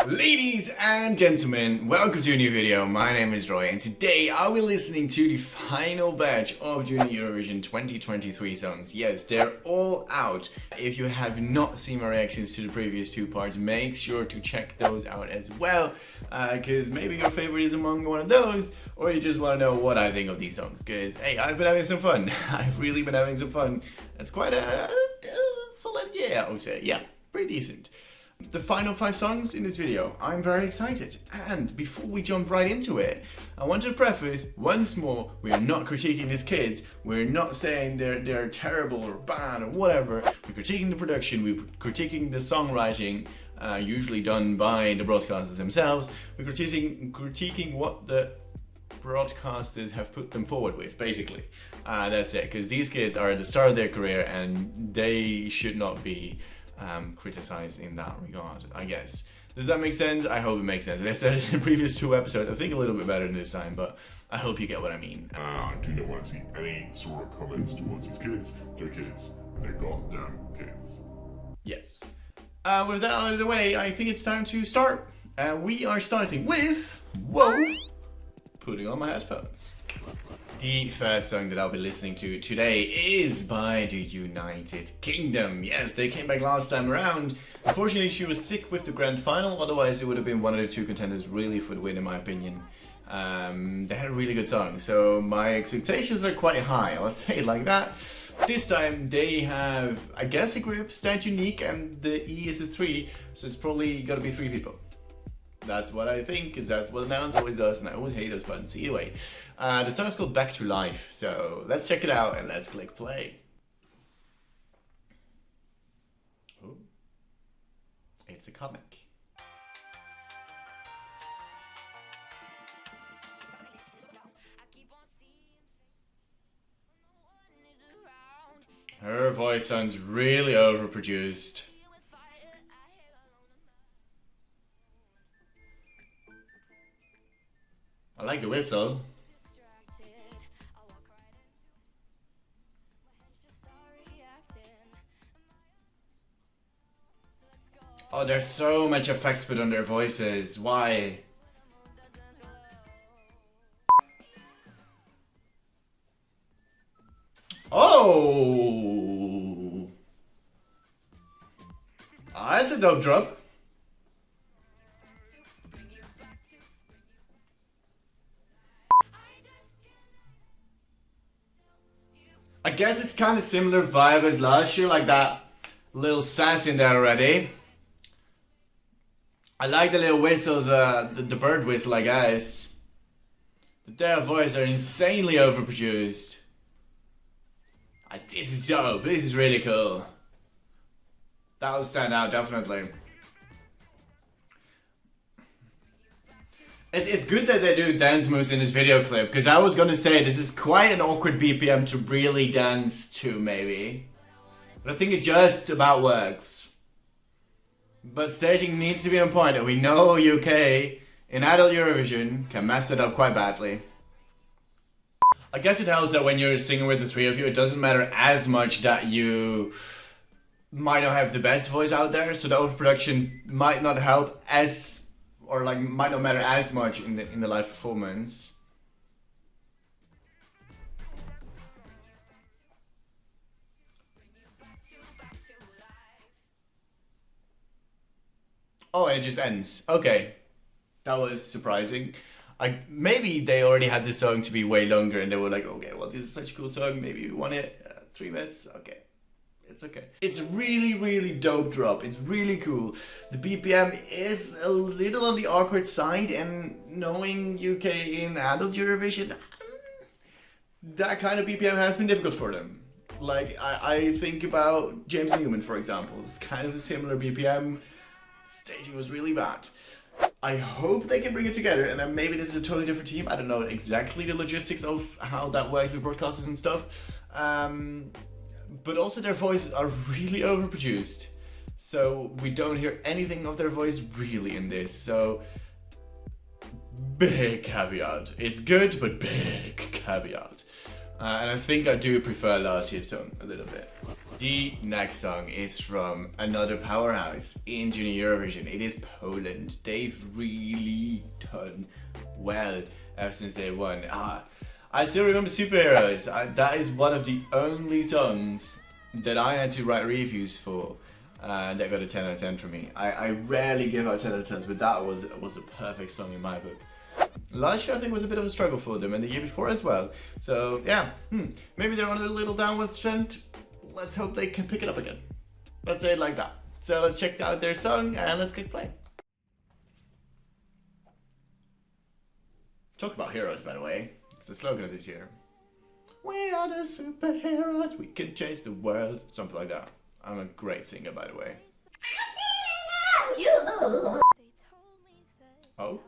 Ladies and gentlemen, welcome to a new video. My name is Roy and today I'll be listening to the final batch of Junior Eurovision 2023 songs. Yes, they're all out. If you have not seen my reactions to the previous two parts, make sure to check those out as well, because maybe your favorite is among one of those, or you just want to know what I think of these songs, because hey, I've been having some fun. I've really been having some fun. It's quite a solid year, I would say. Yeah, pretty decent. The final 5 songs in this video, I'm very excited. And before we jump right into it, I want to preface once more, we are not critiquing these kids. We're not saying they're terrible or bad or whatever. We're critiquing the production, we're critiquing the songwriting, usually done by the broadcasters themselves. We're critiquing what the broadcasters have put them forward with, basically. That's it, because these kids are at the start of their career and they should not be criticized in that regard, I guess. Does that make sense? I hope it makes sense. I said it in the previous 2 episodes, I think a little bit better this time, but I hope you get what I mean. I do not want to see any sort of comments towards these kids. They're kids. They're goddamn kids. Yes. With that out of the way, I think it's time to start. We are starting with... Whoa! Putting on my headphones. The first song that I'll be listening to today is by the United Kingdom. Yes, they came back last time around. Unfortunately, she was sick with the grand final, otherwise it would have been one of the 2 contenders really for the win, in my opinion. They had a really good song, so my expectations are quite high, let's say it like that. This time they have, I guess, a group stat unique, and the E is a 3, so it's probably gotta be 3 people. That's what I think, because that's what announce always does, and I always hate those buttons. Anyway, the song is called Back to Life, so let's check it out and let's click play. Ooh. It's a comic. Her voice sounds really overproduced. I like the whistle. Oh, there's so much effects put on their voices. Why? Oh! Ah, that's a dope drop. I guess it's kind of similar vibe as last year, like that little sass in there already. I like the little whistles, the bird whistle, I guess. Their voices are insanely overproduced. This is dope, this is really cool. That will stand out, definitely. It's good that they do dance moves in this video clip, because I was gonna say this is quite an awkward BPM to really dance to, maybe. But I think it just about works. But staging needs to be on point, and we know UK in adult Eurovision can mess it up quite badly. I guess it helps that when you're singing with the 3 of you, it doesn't matter as much that you might not have the best voice out there, so the overproduction might not help as, or like might not matter as much in the live performance. Oh, and it just ends. Okay, that was surprising. Maybe they already had this song to be way longer, and they were like, okay, well, this is such a cool song. Maybe we want it 3 minutes. Okay. It's okay. It's a really, really dope drop. It's really cool. The BPM is a little on the awkward side, and knowing UK in adult Eurovision, that kind of BPM has been difficult for them. Like, I think about James Newman, for example. It's kind of a similar BPM. Staging was really bad. I hope they can bring it together, and then maybe this is a totally different team. I don't know exactly the logistics of how that works with broadcasters and stuff. But also their voices are really overproduced, so we don't hear anything of their voice really in this, so big caveat. It's good, but big caveat. And I think I do prefer last year's song a little bit. The next song is from another powerhouse in Junior Eurovision. It is Poland. They've really done well ever since they won. I still remember Superheroes. That is one of the only songs that I had to write reviews for that got a 10 out of 10 from me. I rarely give out 10 out of 10s, but that was a perfect song in my book. Last year I think was a bit of a struggle for them, and the year before as well. So yeah, maybe they're on a little downwards trend. Let's hope they can pick it up again. Let's say it like that. So let's check out their song and let's click play. Talk about heroes, by the way. It's the slogan of this year. We are the superheroes, we can change the world. Something like that. I'm a great singer, by the way. Oh?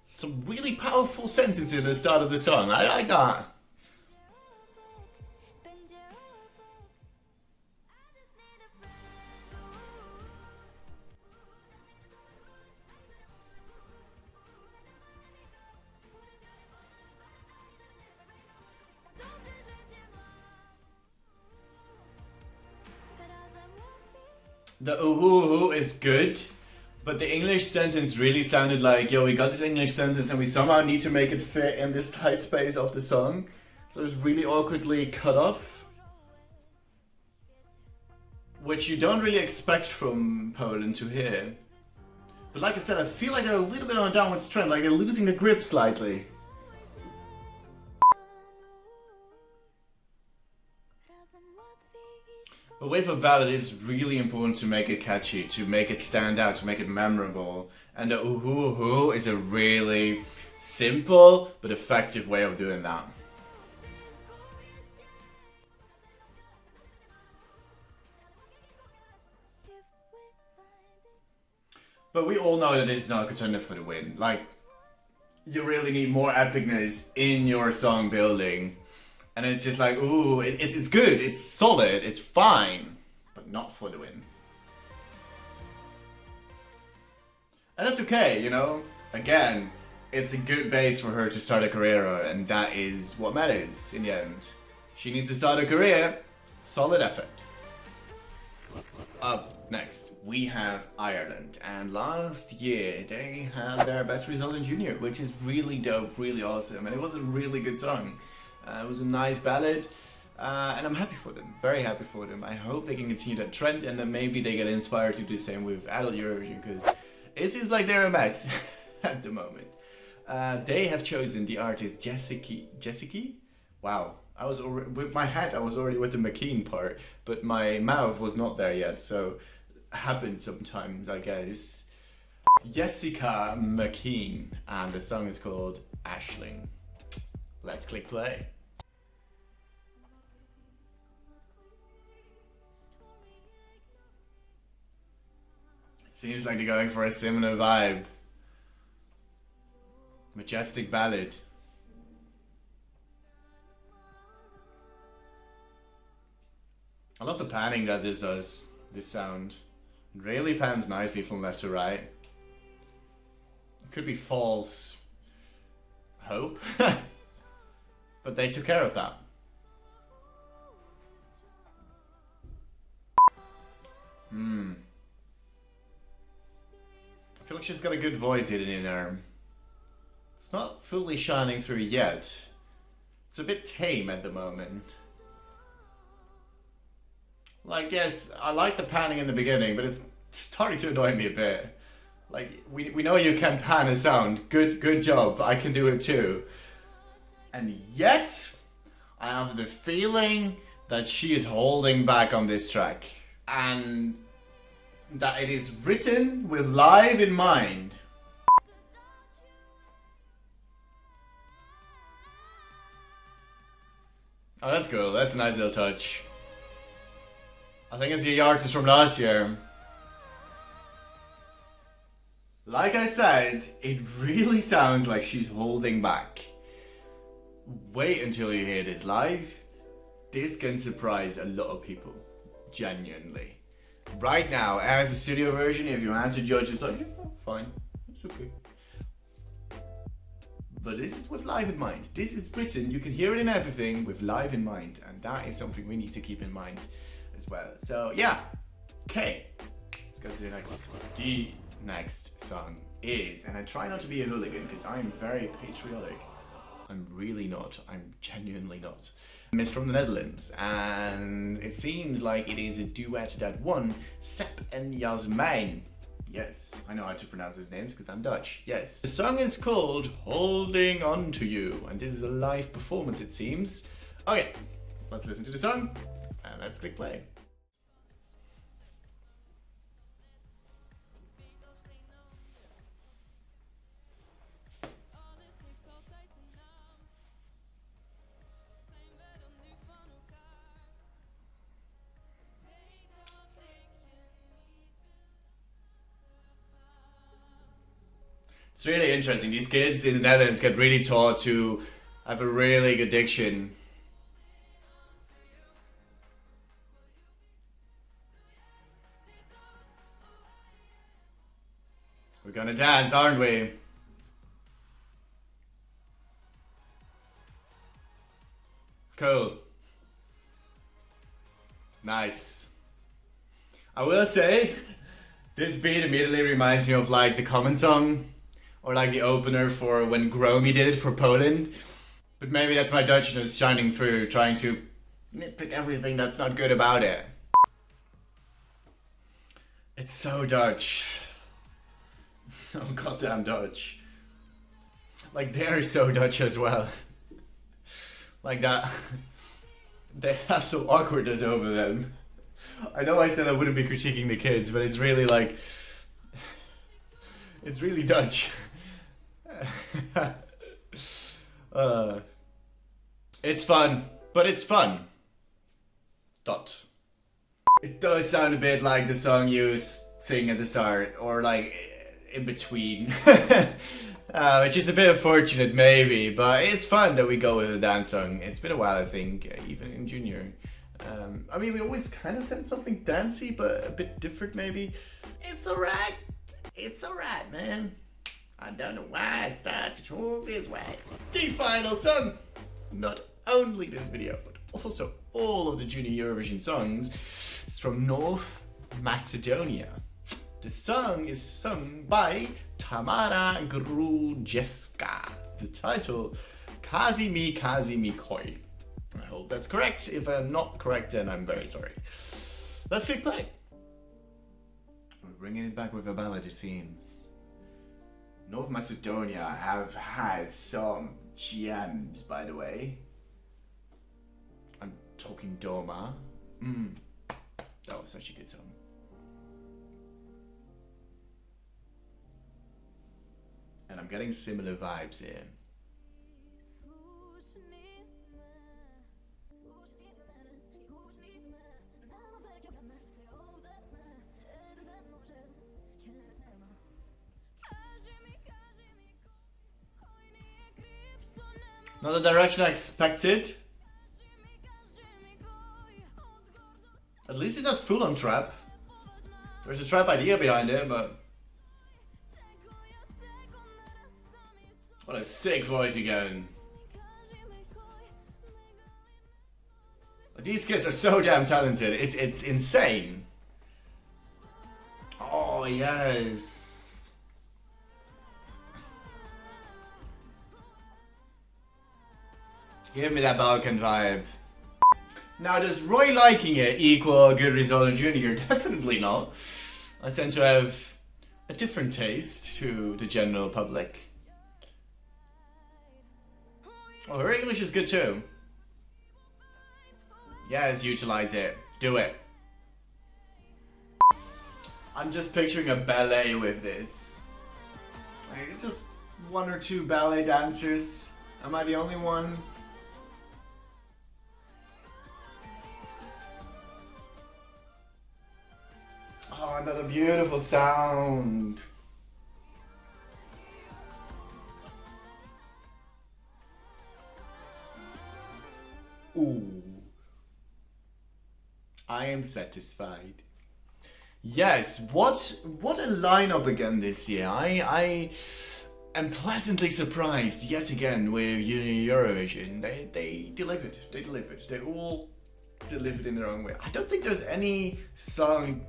Some really powerful sentences at the start of the song. I like that. The ooh is good, but the English sentence really sounded like, yo, we got this English sentence and we somehow need to make it fit in this tight space of the song. So it's really awkwardly cut off, which you don't really expect from Poland to hear. But like I said, I feel like they're a little bit on a downwards trend, like they're losing the grip slightly. But with a ballad, it's really important to make it catchy, to make it stand out, to make it memorable. And the ooh is a really simple but effective way of doing that. But we all know that it's not a contender for the win. Like, you really need more epicness in your song building. And it's just like, ooh, it's good, it's solid, it's fine, but not for the win. And that's okay, you know? Again, it's a good base for her to start a career, and that is what matters in the end. She needs to start a career, solid effort. Up next, we have Ireland, and last year they had their best result in Junior, which is really dope, really awesome, and it was a really good song. It was a nice ballad, and I'm happy for them, very happy for them. I hope they can continue that trend, and then maybe they get inspired to do the same with adult Eurovision, because it seems like they're a mess at the moment. They have chosen the artist Jessica? Wow, I was already, with my head I was already with the McKean part, but my mouth was not there yet, so happens sometimes, I guess. Jessica McKean, and the song is called Aisling. Let's click play. Seems like they're going for a similar vibe. Majestic ballad. I love the panning that this does, this sound. It really pans nicely from left to right. It could be false hope, but they took care of that. I feel like she's got a good voice hidden in her. It's not fully shining through yet. It's a bit tame at the moment. Like, yes, I like the panning in the beginning, but it's starting to annoy me a bit. Like, we know you can pan a sound. Good job. I can do it too. And yet, I have the feeling that she is holding back on this track. And that it is written with live in mind. Oh, that's cool. That's a nice little touch. I think it's the artist from last year. Like I said, it really sounds like she's holding back. Wait until you hear this live. This can surprise a lot of people. Genuinely. right now, as a studio version, if you answer judge, it's like, yeah, fine, it's okay. But this is with live in mind. This is written, you can hear it in everything with live in mind, and that is something we need to keep in mind as well. So yeah, okay, let's go to the next one. The next song is, and I try not to be a hooligan because I'm very patriotic. I'm really not. I'm genuinely not. It's from the Netherlands, and it seems like it is a duet that won, Sepp and Jasmijn. Yes, I know how to pronounce his names because I'm Dutch. Yes. The song is called Holding On To You, and this is a live performance, it seems. Okay, let's listen to the song, and let's click play. It's really interesting. These kids in the Netherlands get really taught to have a really good diction. We're gonna dance, aren't we? Cool. Nice. I will say, this beat immediately reminds me of like the Common song. Or like the opener for when Gromi did it for Poland. But maybe that's my Dutchness shining through, trying to nitpick everything that's not good about it. It's so Dutch. It's so goddamn Dutch. Like they're so Dutch as well. Like that. They have some awkwardness over them. I know I said I wouldn't be critiquing the kids, but it's really like... It's really Dutch. It's fun, but it's fun. Dot. It does sound a bit like the song you sing at the start, or like in between. Which is a bit unfortunate maybe, but it's fun that we go with a dance song. It's been a while, I think, even in Junior. I mean, we always kind of said something dancey, but a bit different maybe. It's alright. It's alright, man. I don't know why I started all this way. The final song! Not only this video, but also all of the Junior Eurovision songs is from North Macedonia. The song is sung by Tamara Grujeska. The title, Kaži mi koi. I hope that's correct. If I'm not correct, then I'm very sorry. Let's click play. We're bringing it back with a ballad, it seems. North Macedonia have had some gems, by the way. I'm talking Doma. That was such a good song. And I'm getting similar vibes here. Not the direction I expected. At least it's not full on trap. There's a trap idea behind it, but... What a sick voice again. These kids are so damn talented. It's insane. Oh, yes. Give me that Balkan vibe. Now, does Roy liking it equal a good result in Junior? Definitely not. I tend to have a different taste to the general public. Oh, her English is good too. Yes, utilize it. Do it. I'm just picturing a ballet with this. Like, just one or two ballet dancers. Am I the only one? Oh, another beautiful sound. Ooh. I am satisfied. Yes, what a lineup again this year. I am pleasantly surprised yet again with Junior Eurovision. They delivered. They delivered. They all delivered in their own way. I don't think there's any song.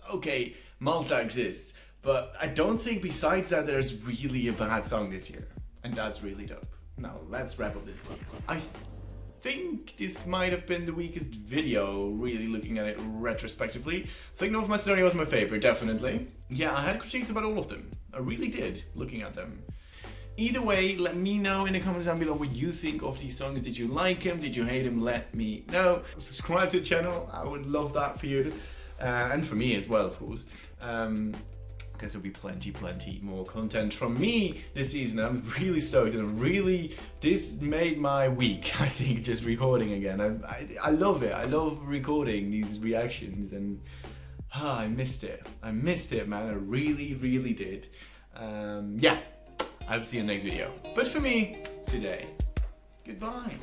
Okay, Malta exists, but I don't think besides that there's really a bad song this year, and that's really dope. Now let's wrap up this one. I think this might have been the weakest video, really looking at it retrospectively. I think North Macedonia was my favorite, definitely. Yeah, I had critiques about all of them. I really did, looking at them. Either way, let me know in the comments down below what you think of these songs. Did you like them? Did you hate them? Let me know. Subscribe to the channel. I would love that for you. And for me as well, of course. Because there'll be plenty more content from me this season. I'm really stoked, and this made my week, I think, just recording again. I love it. I love recording these reactions, and I missed it. I missed it, man. I really did. Yeah, I'll see you in the next video. But for me, today, goodbye.